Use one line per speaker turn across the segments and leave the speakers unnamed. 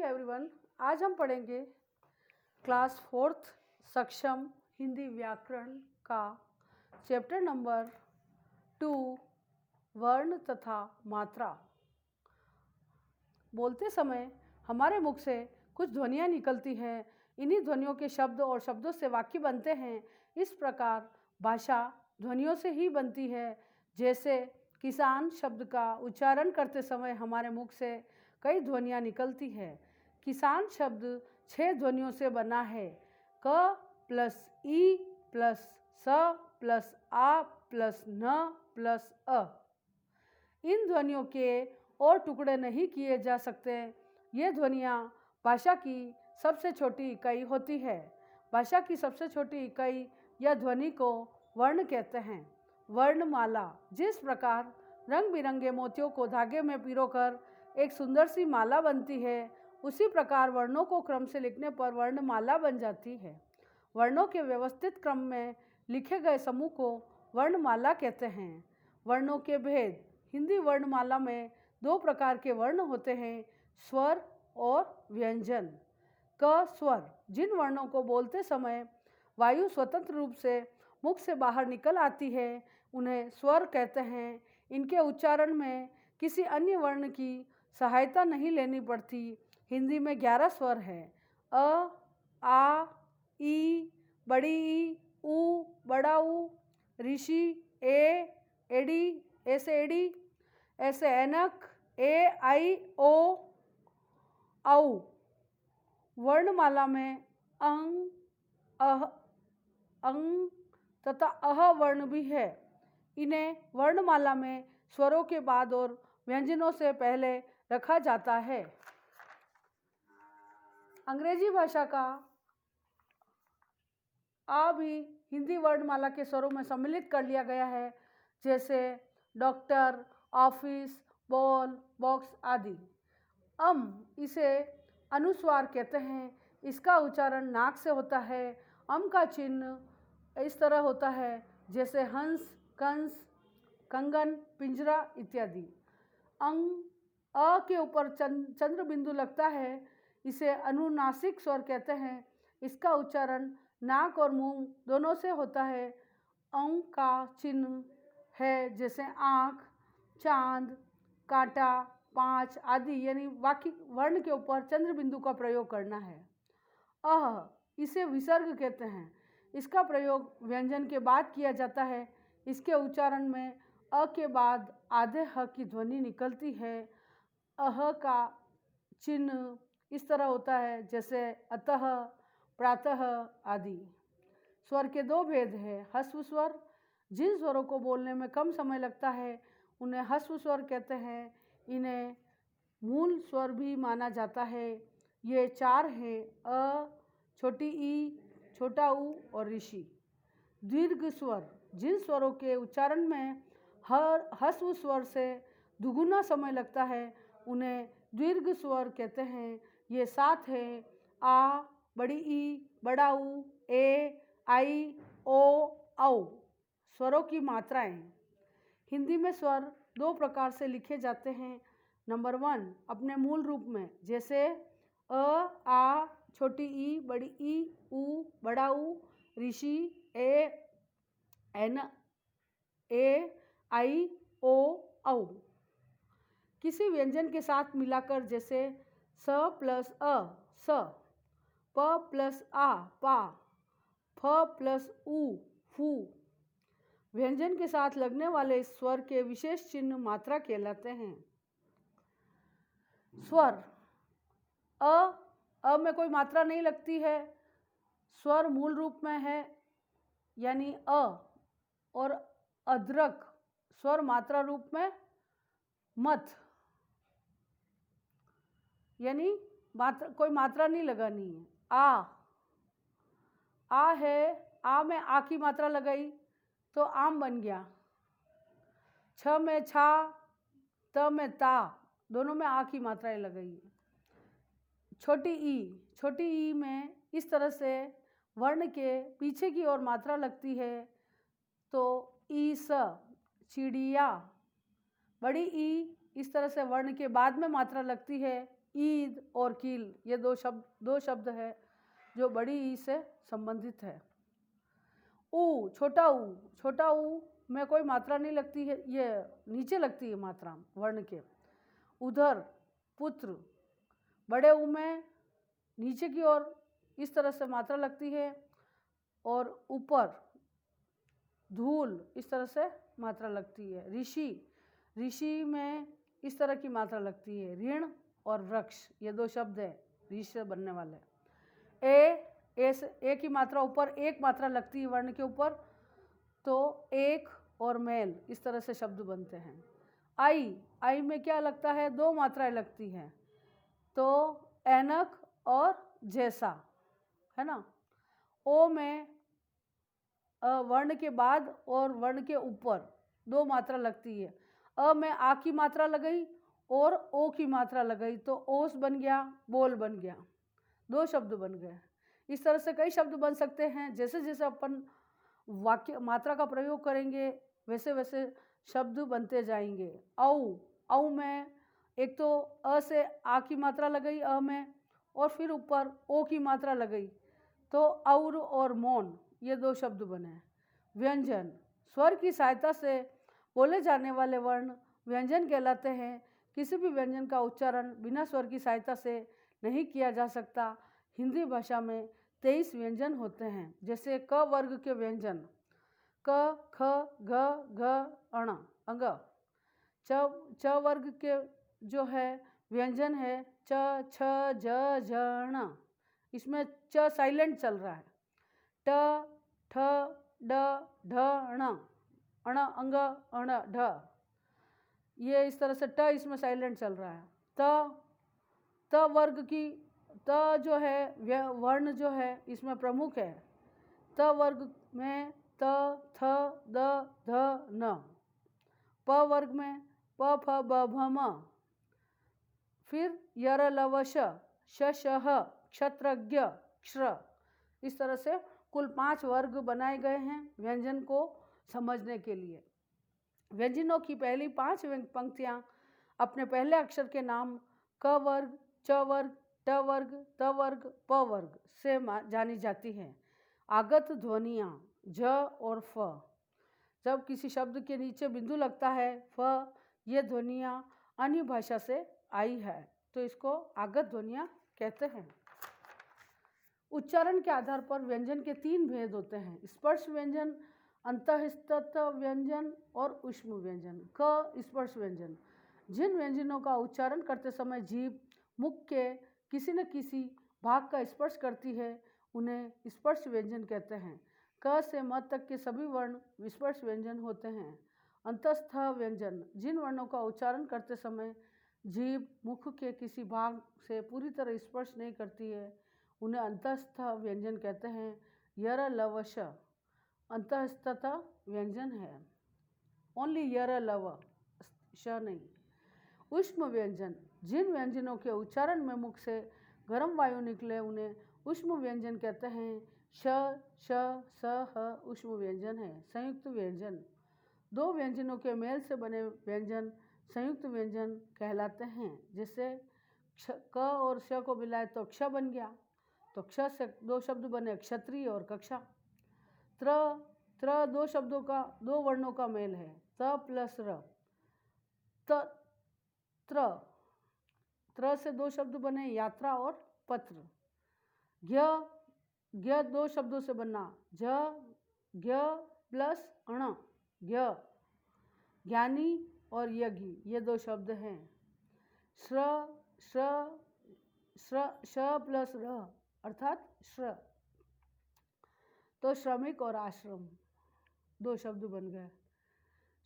Everyone. आज हम पढ़ेंगे क्लास 4th सक्षम हिंदी व्याकरण का चैप्टर नंबर 2 वर्ण तथा मात्रा। बोलते समय हमारे मुख से कुछ ध्वनियाँ निकलती हैं। इन्हीं ध्वनियों के शब्द और शब्दों से वाक्य बनते हैं। इस प्रकार भाषा ध्वनियों से ही बनती है। जैसे किसान शब्द का उच्चारण करते समय हमारे मुख से कई ध्वनियाँ निकलती है। किसान शब्द 6 ध्वनियों से बना है। क प्लस ई प्लस स प्लस आ प्लस न प्लस अ। इन ध्वनियों के और टुकड़े नहीं किए जा सकते। ये ध्वनियाँ भाषा की सबसे छोटी इकाई होती है। भाषा की सबसे छोटी इकाई या ध्वनि को वर्ण कहते हैं। वर्णमाला, जिस प्रकार रंग बिरंगे मोतियों को धागे में पिरोकर एक सुंदर सी माला बनती है, उसी प्रकार वर्णों को क्रम से लिखने पर वर्णमाला बन जाती है। वर्णों के व्यवस्थित क्रम में लिखे गए समूह को वर्णमाला कहते हैं। वर्णों के भेद। हिंदी वर्णमाला में 2 प्रकार के वर्ण होते हैं, स्वर और व्यंजन। क स्वर, जिन वर्णों को बोलते समय वायु स्वतंत्र रूप से मुख से बाहर निकल आती है, उन्हें स्वर कहते हैं। इनके उच्चारण में किसी अन्य वर्ण की सहायता नहीं लेनी पड़ती। हिंदी में 11 स्वर हैं। अ, आ, ई, बड़ी ई, ऊ, बड़ा ऊ, ऋषि, ए, एडी, ऐसे एडी, ऐसे ऐनक, ए, आई, ओ, औ। वर्णमाला में अंग, अह, अंग तथा अह वर्ण भी है। इन्हें वर्णमाला में स्वरों के बाद और व्यंजनों से पहले रखा जाता है। अंग्रेजी भाषा का आ भी हिंदी वर्णमाला के स्वरों में सम्मिलित कर लिया गया है, जैसे डॉक्टर, ऑफिस, बॉल, बॉक्स आदि। इसे अनुस्वार कहते हैं। इसका उच्चारण नाक से होता है। का चिन्ह इस तरह होता है जैसे हंस, कंस, कंगन, पिंजरा इत्यादि। अ के ऊपर चंद्र बिंदु लगता है, इसे अनुनासिक स्वर कहते हैं। इसका उच्चारण नाक और मुंह दोनों से होता है। का चिन्ह है जैसे आँख, चांद, कांटा, 5 आदि, यानी वाक्य वर्ण के ऊपर चंद्र बिंदु का प्रयोग करना है। इसे विसर्ग कहते हैं। इसका प्रयोग व्यंजन के बाद किया जाता है। इसके उच्चारण में अ के बाद आधे ह की ध्वनि निकलती है। अह का चिन्ह इस तरह होता है जैसे अतः, प्रातः आदि। स्वर के 2 भेद हैं। ह्रस्व स्वर, जिन स्वरों को बोलने में कम समय लगता है उन्हें ह्रस्व स्वर कहते हैं। इन्हें मूल स्वर भी माना जाता है। ये 4 हैं, अ, छोटी ई, छोटा ऊ और ऋषि। दीर्घ स्वर, जिन स्वरों के उच्चारण में ह्रस्व स्वर से दुगुना समय लगता है उन्हें दीर्घ स्वर कहते हैं। ये 7 हैं, आ, बड़ी ई, बड़ा ऊ, ए, आई, ओ, औ। स्वरों की मात्राएं। हिंदी में स्वर 2 प्रकार से लिखे जाते हैं। नंबर 1 अपने मूल रूप में, जैसे अ, आ, छोटी ई, बड़ी ई, ऊ, बड़ा ऊ, ऋषि, ए, एन, ए, आई, ओ, औ। किसी व्यंजन के साथ मिलाकर, जैसे स प्लस अ, स, प प्लस आ, पा, फ प्लस ऊ, फू। व्यंजन के साथ लगने वाले इस स्वर के विशेष चिन्ह मात्रा कहलाते हैं। स्वर अ में कोई मात्रा नहीं लगती है। स्वर मूल रूप में है यानी अ, और अद्रक स्वर मात्रा रूप में मत, यानी कोई मात्रा नहीं लगानी है। आ है, आ में आ की मात्रा लगाई तो आम बन गया। छ में छा, त में ता, दोनों में आ की मात्राएं लगाई। छोटी ई में इस तरह से वर्ण के पीछे की ओर मात्रा लगती है तो ईस, चिड़िया। बड़ी ई इस तरह से वर्ण के बाद में मात्रा लगती है ईद और कील, ये दो शब्द है जो बड़ी ई से संबंधित है। ऊ, छोटा ऊ में कोई मात्रा नहीं लगती है, ये नीचे लगती है मात्रा वर्ण के। उधर, पुत्र, बड़े ऊ में नीचे की ओर इस तरह से मात्रा लगती है, और ऊपर धूल इस तरह से मात्रा लगती है। ऋषि में इस तरह की मात्रा लगती है। ऋण और वृक्ष, ये दो शब्द हैं ऋषि से बनने वाले। ए की मात्रा ऊपर एक मात्रा लगती है वर्ण के ऊपर, तो एक और मेल इस तरह से शब्द बनते हैं। आई में क्या लगता है, दो मात्राएं लगती हैं, तो ऐनक और जैसा, है ना। ओ में वर्ण के बाद और वर्ण के ऊपर दो मात्रा लगती है। अ में आ की मात्रा लगई और ओ की मात्रा लगई, तो ओस बन गया, बोल बन गया, दो शब्द बन गए। इस तरह से कई शब्द बन सकते हैं। जैसे जैसे अपन वाक्य मात्रा का प्रयोग करेंगे वैसे वैसे शब्द बनते जाएंगे। औ में एक तो अ से आ की मात्रा लगई अ में, और फिर ऊपर ओ की मात्रा लगई, तो और मौन, ये दो शब्द बने। व्यंजन, स्वर की सहायता से बोले जाने वाले वर्ण व्यंजन कहलाते हैं। किसी भी व्यंजन का उच्चारण बिना स्वर की सहायता से नहीं किया जा सकता। हिंदी भाषा में 23 व्यंजन होते हैं, जैसे क वर्ग के व्यंजन क, ख, घ, घ, अण, अंग। च वर्ग के जो है व्यंजन है च, छ, ज, ण, इसमें च साइलेंट चल रहा है। ट, ठ, ड, ढ, अण, अंग, अण, ढ, ये इस तरह से ट इसमें साइलेंट चल रहा है। त वर्ग की त जो है वर्ण जो है इसमें प्रमुख है। त वर्ग में त, थ, द, ध, न। प वर्ग में प, फ, ब, भ, म। फिर यर, लव, श, श, ह, क्षत्रज्ञ, क्ष्र। इस तरह से कुल 5 वर्ग बनाए गए हैं व्यंजन को समझने के लिए। व्यंजनों की पहली 5 पंक्तियां अपने पहले अक्षर के नाम क वर्ग, च वर्ग, ट वर्ग, त वर्ग, प वर्ग से जानी जाती हैं। आगत ध्वनियाँ ज और फ, जब किसी शब्द के नीचे बिंदु लगता है फ, ये ध्वनियाँ अन्य भाषा से आई है, तो इसको आगत ध्वनियाँ कहते हैं। उच्चारण के आधार पर व्यंजन के 3 भेद होते हैं: स्पर्श व्यंजन, अंतःस्थित व्यंजन और ऊष्म व्यंजन। क स्पर्श व्यंजन, जिन व्यंजनों का उच्चारण करते समय जीभ मुख के किसी न किसी भाग का स्पर्श करती है उन्हें स्पर्श व्यंजन कहते हैं। क से म तक के सभी वर्ण स्पर्श व्यंजन होते हैं। अंतस्थ व्यंजन, जिन वर्णों का उच्चारण करते समय जीभ मुख के किसी भाग से पूरी तरह स्पर्श नहीं करती है उन्हें अंतस्थ व्यंजन कहते हैं। यर, लव, श अंतःस्थ व्यंजन है, ओनली यर, लव, श नहीं। ऊष्म व्यंजन, जिन व्यंजनों के उच्चारण में मुख से गर्म वायु निकले उन्हें ऊष्म व्यंजन कहते हैं। श, श, स, ह ऊष्म व्यंजन है। संयुक्त व्यंजन, 2 व्यंजनों के मेल से बने व्यंजन संयुक्त व्यंजन कहलाते हैं। जैसे क और श को मिलाए तो क्ष बन गया, तो क्ष से 2 शब्द बने क्षत्रिय और कक्षा। त्र 2 शब्दों का 2 वर्णों का मेल है, त प्लस र, त्र से 2 शब्द बने यात्रा और पत्र। ज्ञ 2 शब्दों से बना, ज्ञ प्लस अण, ज्ञ, ज्ञानी और यज्ञ, ये 2 शब्द हैं। श प्लस र अर्थात श्र, तो श्रमिक और आश्रम 2 शब्द बन गए।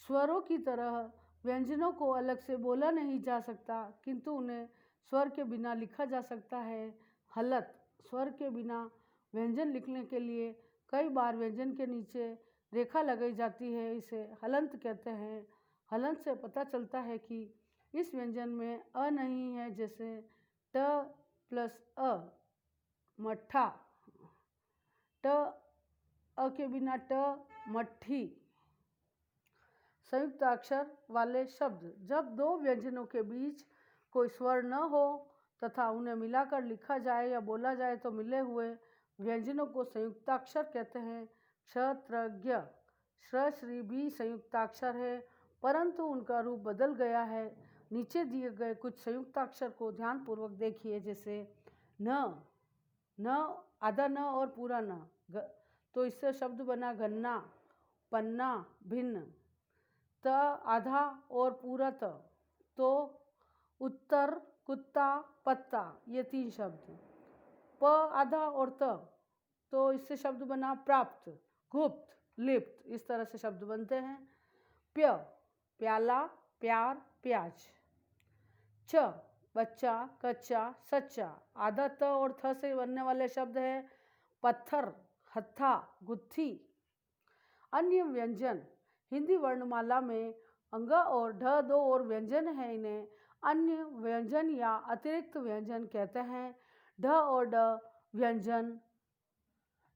स्वरों की तरह व्यंजनों को अलग से बोला नहीं जा सकता, किंतु उन्हें स्वर के बिना लिखा जा सकता है। हलत, स्वर के बिना व्यंजन लिखने के लिए कई बार व्यंजन के नीचे रेखा लगाई जाती है, इसे हलंत कहते हैं। हलंत से पता चलता है कि इस व्यंजन में अ नहीं है, जैसे ट प्लस अ, मट्ठा, ट अ के बिना ट, मट्ठी। संयुक्त अक्षर वाले शब्द, जब 2 व्यंजनों के बीच कोई स्वर न हो तथा उन्हें मिलाकर लिखा जाए या बोला जाए तो मिले हुए व्यंजनों को संयुक्ताक्षर कहते हैं। क्षत्रज्ञ, श्र श्री भी संयुक्ताक्षर है, परंतु उनका रूप बदल गया है। नीचे दिए गए कुछ संयुक्ताक्षर को ध्यानपूर्वक देखिए, जैसे न, आधा न और पूरा न, तो इससे शब्द बना गन्ना, पन्ना, भिन्न। त आधा और पूरा त, तो उत्तर, कुत्ता, पत्ता, ये 3 शब्द। प आधा और त, तो इससे शब्द बना प्राप्त, गुप्त, लिप्त, इस तरह से शब्द बनते हैं। प्य, प्याला, प्यार, प्याज। च, बच्चा, कच्चा, सच्चा। आधा त और थ से बनने वाले शब्द है पत्थर, हत्था, गुत्थी। अन्य व्यंजन, हिंदी वर्णमाला में अंग और ढ 2 और व्यंजन है, इन्हें अन्य व्यंजन या अतिरिक्त व्यंजन कहते हैं। ढ और ड व्यंजन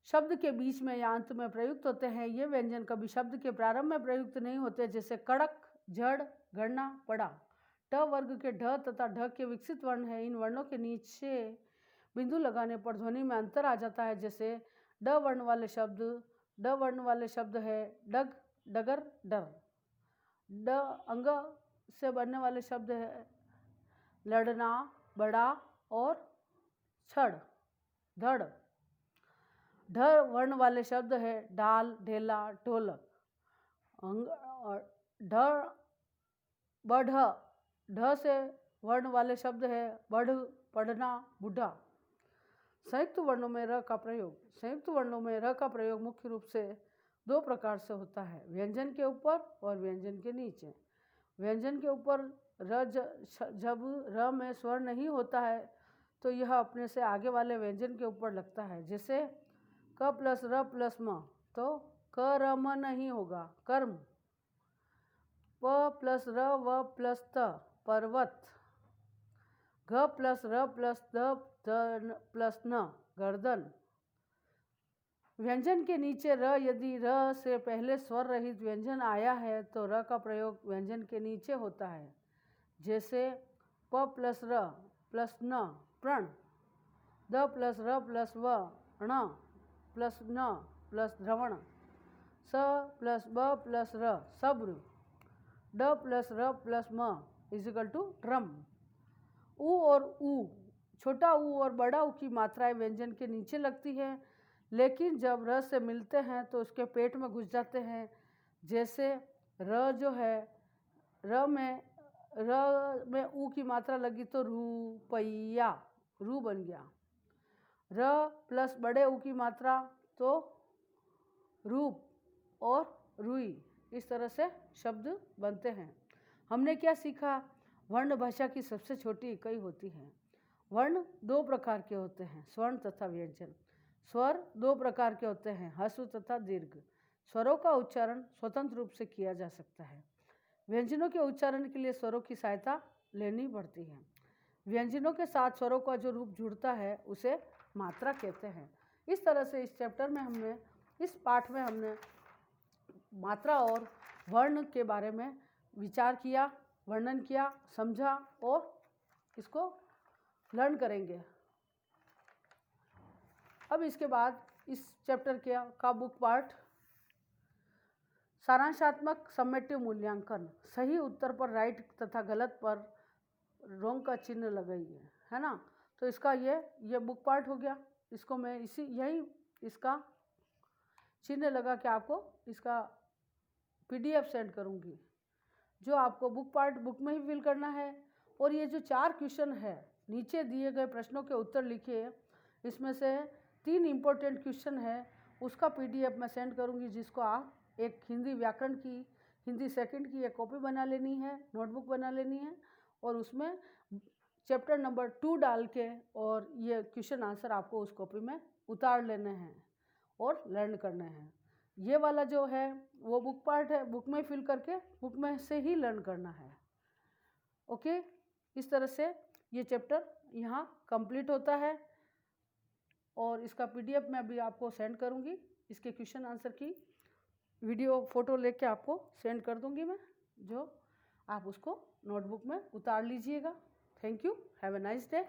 शब्द के बीच में या अंत में प्रयुक्त होते हैं। ये व्यंजन कभी शब्द के प्रारंभ में प्रयुक्त नहीं होते, जैसे कड़क, जड़, गणना, पड़ा। ट वर्ग के ढ तथा ढ के विकसित वर्ण है। इन वर्णों के नीचे बिंदु लगाने पर ध्वनि में अंतर आ जाता है, जैसे ड वर्ण वाले शब्द है डग, डगर, डर। ड अंग से बनने वाले शब्द है लड़ना, बड़ा और छड़, धड़। ढ वर्ण वाले शब्द है ढाल, ढेला, ढोलक। ढ बढ़, ढ से वर्ण वाले शब्द है बढ़, पढ़ना, बूढ़ा। संयुक्त वर्णों में र का प्रयोग, संयुक्त वर्णों में र का प्रयोग मुख्य रूप से 2 प्रकार से होता है, व्यंजन के ऊपर और व्यंजन के नीचे। व्यंजन के ऊपर जब र में स्वर नहीं होता है तो यह अपने से आगे वाले व्यंजन के ऊपर लगता है, जैसे क प्लस र प्लस म, तो क र म नहीं होगा, कर्म। प प्लस र व प्लस त, पर्वत। घ प्लस र प्लस द प्लस न, गर्दन। व्यंजन के नीचे र, यदि र से पहले स्वर रहित व्यंजन आया है तो र का प्रयोग व्यंजन के नीचे होता है, जैसे प प्लस र प्लस न, प्रण। द प्लस र प्लस व, ण प्लस न प्लस द्रवण। स प्लस ब प्लस र, सब्र। ड प्लस र प्लस म इजिकल टू ड्रम। ऊ और ऊ, छोटा ऊ और बड़ा ऊ की मात्राएं व्यंजन के नीचे लगती हैं, लेकिन जब र से मिलते हैं तो उसके पेट में घुस जाते हैं, जैसे र जो है र में ऊ की मात्रा लगी तो रुपया, रू बन गया। र प्लस बड़े ऊ की मात्रा तो रूप और रुई, इस तरह से शब्द बनते हैं। हमने क्या सीखा? वर्ण भाषा की सबसे छोटी इकाई होती है। वर्ण 2 प्रकार के होते हैं, स्वर्ण तथा व्यंजन। स्वर 2 प्रकार के होते हैं, ह्रस्व तथा दीर्घ। स्वरों का उच्चारण स्वतंत्र रूप से किया जा सकता है। व्यंजनों के उच्चारण के लिए स्वरों की सहायता लेनी पड़ती है। व्यंजनों के साथ स्वरों का जो रूप जुड़ता है उसे मात्रा कहते हैं। इस तरह से इस चैप्टर में इस पाठ में हमने मात्रा और वर्ण के बारे में विचार किया, वर्णन किया, समझा और इसको लर्न करेंगे। अब इसके बाद इस चैप्टर का बुक पार्ट सारांशात्मक समेटिव मूल्यांकन, सही उत्तर पर राइट तथा गलत पर रॉन्ग का चिन्ह लगाइए, है ना। तो इसका ये बुक पार्ट हो गया। इसको मैं इसका चिन्ह लगा के आपको इसका PDF सेंड करूँगी, जो आपको बुक में ही फिल करना है। और ये जो 4 क्वेश्चन है, नीचे दिए गए प्रश्नों के उत्तर लिखिए। इसमें से 3 इम्पोर्टेंट क्वेश्चन है, उसका PDF मैं सेंड करूँगी, जिसको आप एक हिंदी व्याकरण की, हिंदी सेकंड की एक कॉपी बना लेनी है, नोटबुक बना लेनी है, और उसमें चैप्टर नंबर 2 डाल के और ये क्वेश्चन आंसर आपको उस कॉपी में उतार लेने हैं और लर्न करने हैं। ये वाला जो है वो बुक पार्ट है, बुक में फिल करके बुक में से ही लर्न करना है। ओके, इस तरह से ये चैप्टर यहाँ कंप्लीट होता है और इसका PDF मैं अभी आपको सेंड करूँगी। इसके क्वेश्चन आंसर की वीडियो फ़ोटो लेके आपको सेंड कर दूँगी मैं, जो आप उसको नोटबुक में उतार लीजिएगा। Thank you, have a nice day.